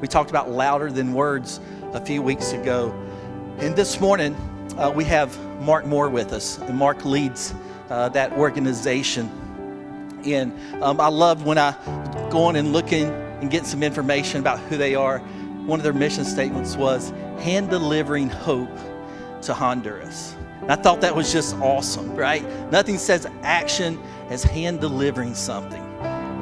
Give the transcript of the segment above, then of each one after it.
We talked about louder than words a few weeks ago. And this morning, we have Mark Moore with us. And Mark leads that organization. And I love when I go on and looking and get some information about who they are. One of their mission statements was hand delivering hope to Honduras. And I thought that was just awesome, right? Nothing says action as hand delivering something.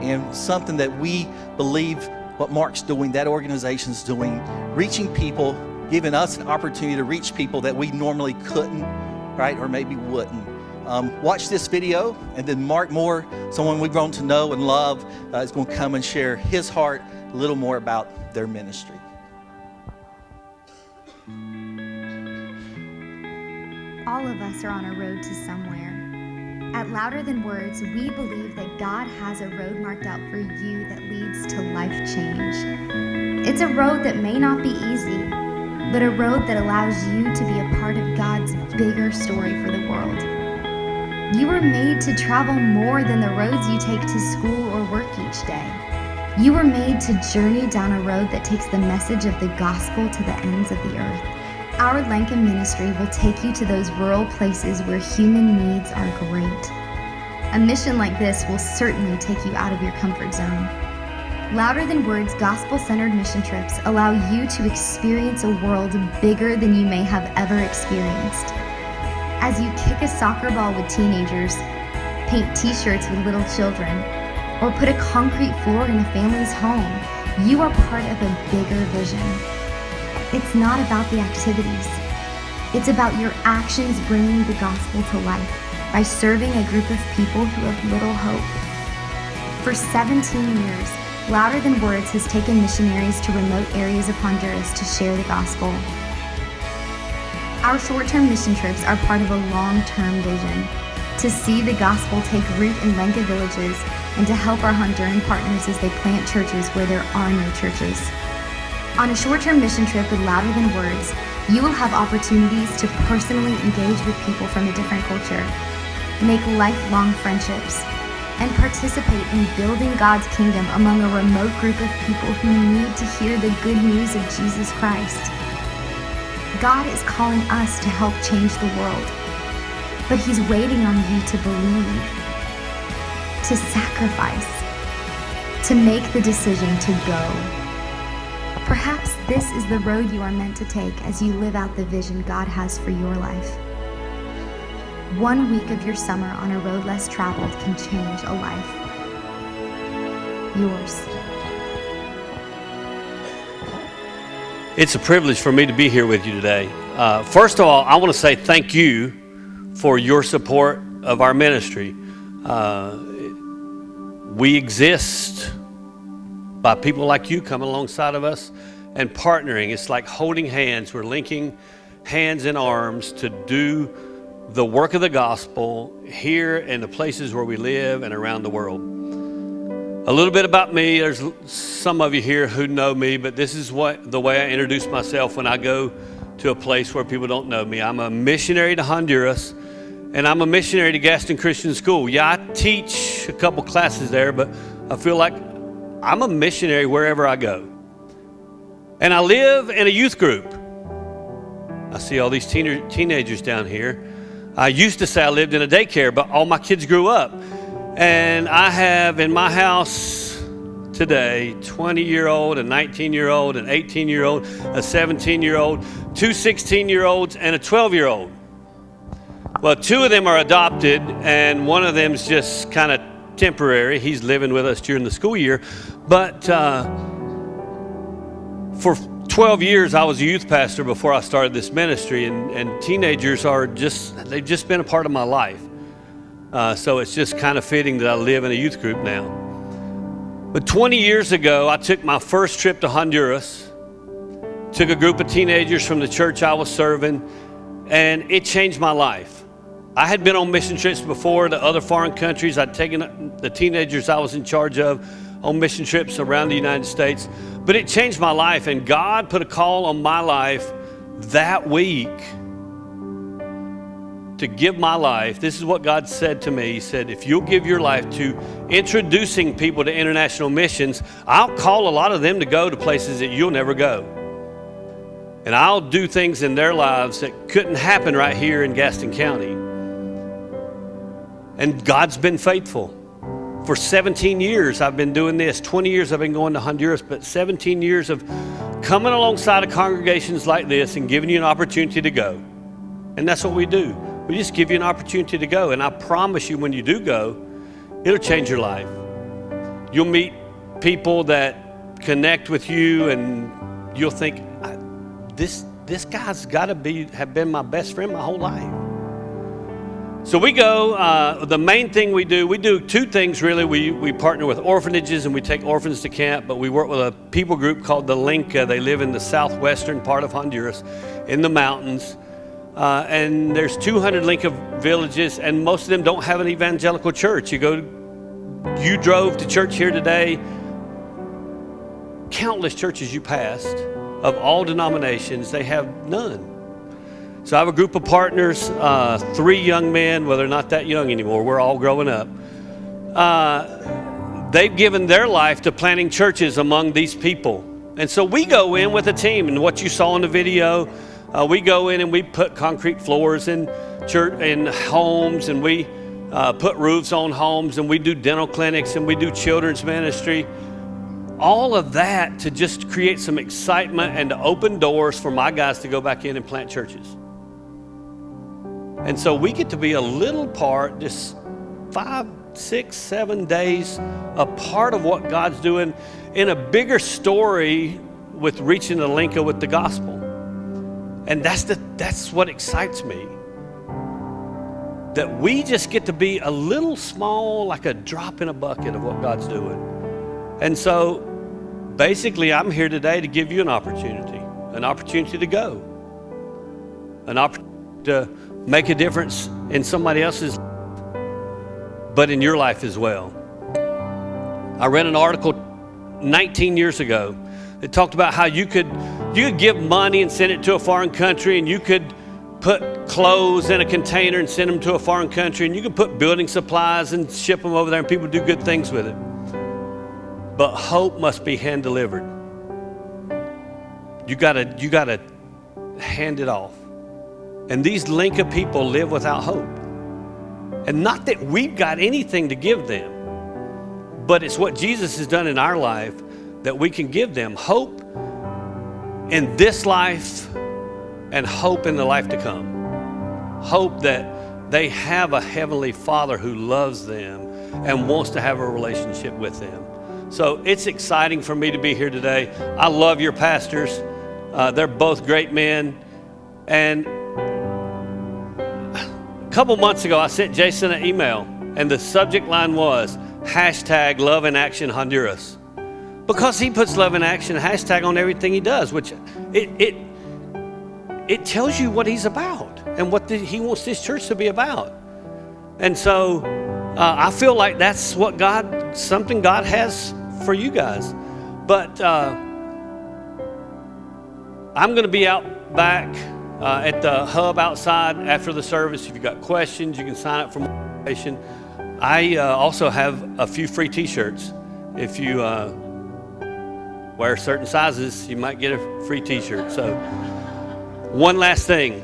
And something that we believe what Mark's doing, that organization's doing, reaching people, giving us an opportunity to reach people that we normally couldn't, right? Or maybe wouldn't. Watch this video, and then Mark Moore, someone we've grown to know and love, is going to come and share his heart a little more about their ministry. All of us are on a road to somewhere. At Louder Than Words, we believe that God has a road marked out for you that leads to life change. It's a road that may not be easy, but a road that allows you to be a part of God's bigger story for the world. You were made to travel more than the roads you take to school or work each day. You were made to journey down a road that takes the message of the gospel to the ends of the earth. Our Lanka ministry will take you to those rural places where human needs are great. A mission like this will certainly take you out of your comfort zone. Louder Than Words gospel-centered mission trips allow you to experience a world bigger than you may have ever experienced. As you kick a soccer ball with teenagers, paint t-shirts with little children, or put a concrete floor in a family's home, you are part of a bigger vision. It's not about the activities. It's about your actions bringing the gospel to life by serving a group of people who have little hope. For 17 years, Louder Than Words has taken missionaries to remote areas of Honduras to share the gospel. Our short-term mission trips are part of a long-term vision to see the gospel take root in Lanka villages and to help our Honduran partners as they plant churches where there are no churches. On a short-term mission trip with Louder Than Words, you will have opportunities to personally engage with people from a different culture, make lifelong friendships, and participate in building God's kingdom among a remote group of people who need to hear the good news of Jesus Christ. God is calling us to help change the world, but He's waiting on you to believe, to sacrifice, to make the decision to go. Perhaps this is the road you are meant to take as you live out the vision God has for your life. 1 week of your summer on a road less traveled can change a life. Yours. It's a privilege for me to be here with you today. First of all, I want to say thank you for your support of our ministry. We exist by people like you coming alongside of us and partnering. It's like holding hands. We're linking hands and arms to do the work of the gospel here in the places where we live and around the world. A little bit about me. There's some of you here who know me, but this is the way I introduce myself when I go to a place where people don't know me. I'm a missionary to Honduras, and I'm a missionary to Gaston Christian School. Yeah, I teach a couple classes there, but I feel like I'm a missionary wherever I go. And I live in a youth group. I see all these teenagers down here. I used to say I lived in a daycare, but all my kids grew up. And I have in my house today 20-year-old, a 19-year-old, an 18-year-old, a 17-year-old, two 16-year-olds, and a 12-year-old. Well, two of them are adopted, and one of them's just kind of temporary. He's living with us during the school year. But for 12 years, I was a youth pastor before I started this ministry, and teenagers they've just been a part of my life. So it's just kind of fitting that I live in a youth group now. But 20 years ago, I took my first trip to Honduras, took a group of teenagers from the church I was serving, and it changed my life. I had been on mission trips before to other foreign countries. I'd taken the teenagers I was in charge of on mission trips around the United States, but it changed my life, and God put a call on my life that week to give my life, this is what God said to me. He said, if you'll give your life to introducing people to international missions, I'll call a lot of them to go to places that you'll never go. And I'll do things in their lives that couldn't happen right here in Gaston County. And God's been faithful. For 17 years I've been doing this. 20 years I've been going to Honduras, but 17 years of coming alongside of congregations like this and giving you an opportunity to go. And that's what we do. We just give you an opportunity to go. And I promise you, when you do go, it'll change your life. You'll meet people that connect with you, and you'll think, this guy's got to have been my best friend my whole life. So we go, the main thing we do two things really. We partner with orphanages and we take orphans to camp, but we work with a people group called the Linca. They live in the southwestern part of Honduras in the mountains. And there's 200 Linca villages, and most of them don't have an evangelical church. You drove to church here today, countless churches you passed of all denominations, they have none. So I have a group of partners, 3 young men, well, they're not that young anymore. We're all growing up. They've given their life to planting churches among these people. And so we go in with a team, and what you saw in the video, we go in and we put concrete floors in church, in homes, and we put roofs on homes, and we do dental clinics, and we do children's ministry. All of that to just create some excitement and to open doors for my guys to go back in and plant churches. And so we get to be a little part, just 5, 6, 7 days, a part of what God's doing in a bigger story with reaching the Linca with the gospel. And that's what excites me. That we just get to be a little small, like a drop in a bucket of what God's doing. And so basically I'm here today to give you an opportunity to go, an opportunity to make a difference in somebody else's, but in your life as well. I read an article 19 years ago that talked about how you could give money and send it to a foreign country, and you could put clothes in a container and send them to a foreign country, and you could put building supplies and ship them over there, and people do good things with it. But hope must be hand delivered. You gotta hand it off. And these Linca people live without hope. And not that we've got anything to give them, but it's what Jesus has done in our life that we can give them hope in this life and hope in the life to come. Hope that they have a heavenly Father who loves them and wants to have a relationship with them. So it's exciting for me to be here today. I love your pastors. They're both great men. And a couple months ago, I sent Jason an email, and the subject line was #Love in Action Honduras. Because he puts love in action, hashtag on everything he does, which it tells you what he's about and what he wants this church to be about. And so I feel like that's what something God has for you guys. But I'm going to be out back at the hub outside after the service. If you've got questions, you can sign up for more information. I also have a few free t-shirts. If you wear certain sizes, you might get a free t-shirt. So one last thing.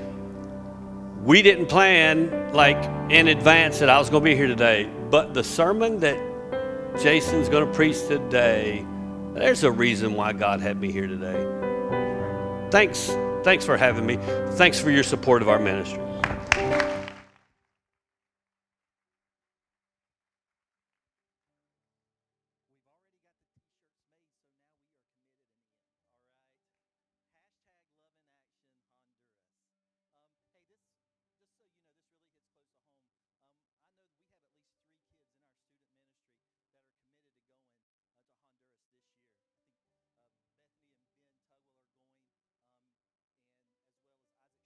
We didn't plan like in advance that I was going to be here today, but the sermon that Jason's going to preach today, there's a reason why God had me here today. Thanks for having me. Thanks for your support of our ministry.